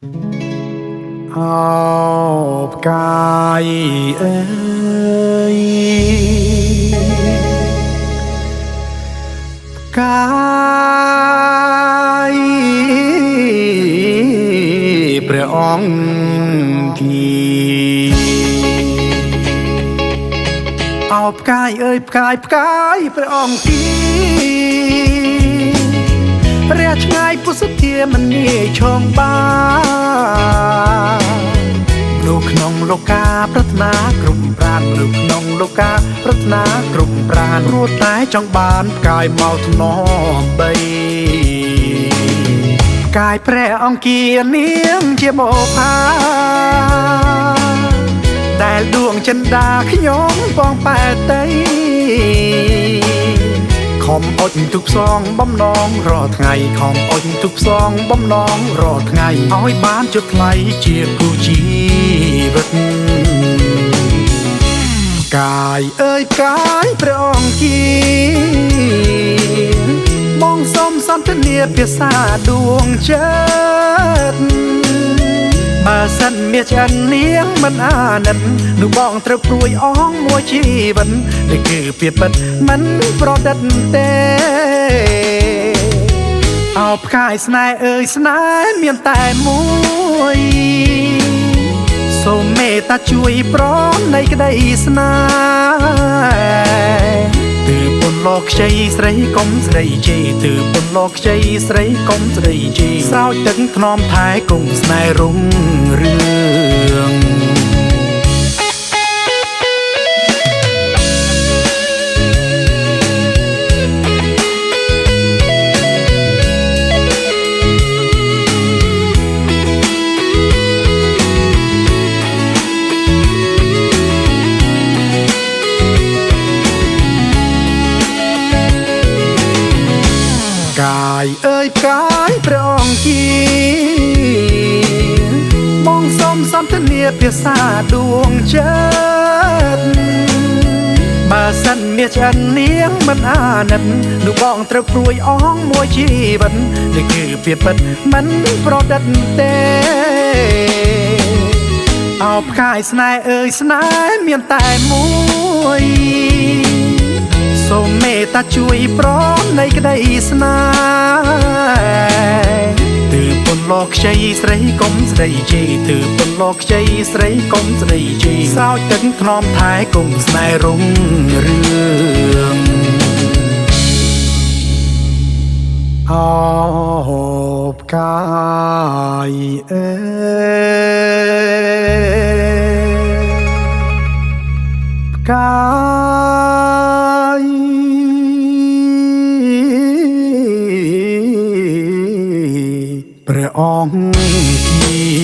អោផ្កាយអើយផ្កាយព្រះអង្គគីអោផ្កាយអើយផ្កាយព្រះអង្គគីរះឆ្ងាយពុសធាមិនងាយឈងបានមនុស្សក្នុងលោកាប្រាថ្នាគ្រប់ប្រាណមនុស្សក្នុងលោកាប្រាថ្នាគ្រប់ប្រាណព្រោះតែចង់បានផ្កាយមកថ្នមបីផ្កាយព្រះអង្គានាងជាបោផាដែលដួងចិន្តាខ្ញុំបងប៉ែតីខំអុជទុកផ្សងបំណងរាល់ថ្ងៃខំអុជទុកផ្សងបំណងរាល់ថ្ងៃឲ្យបានជោគថ្លៃជាគូជីវិតផ្កាយអើយផ្កាយព្រះអង្គគីបងសូមសន្ទនាភាសាដួងចិត្តបើសិនមានឆ្អិននាងមិនអាណិតនោះបងត្រូវព្រួយអងមួយជីវិតនេះគឺពាក្យពិតមិនប្រឌិតទេអោផ្កាយស្នេហ៍អើយស្នេហ៍មានតែមួយសូមមេត្តាជួយប្រណនៃក្តីស្នេហ៍ទើបពុនលោកខ្ចីស្រីកុំស្រីជេរទើបពុនលោកខ្ចីស្រីកុំស្រីជេរស្រោចទឹកថ្នមថែគង់ស្នេហ៍រុងរឿងផ្កាយអើយផ្កាយព្រះអង្គគីបងសូមសន្ទនាភាសាដួងចិត្តបើសិនមានឆ្អិននាងមិនអាណិតនោះបងត្រូវព្រួយអងមួយជីវិតនេះគឺពាក្យពិតមិនប្រឌិតទេអោផ្កាយស្នេហ៍អើយស្នេហ៍មានតែមួយសូមមេត្តាជួយប្រណនៃក្តីស្នេហ៍ទើបពុនលោកខ្ចីស្រីកុំស្រីជេរទើបពុនលោកខ្ចីស្រីកុំស្រីជេរស្រោចទឹកថ្នមថែគង់ស្នេហ៍រុងរឿងអោផ្កាយអើយផ្កាយព្រះអង្គគី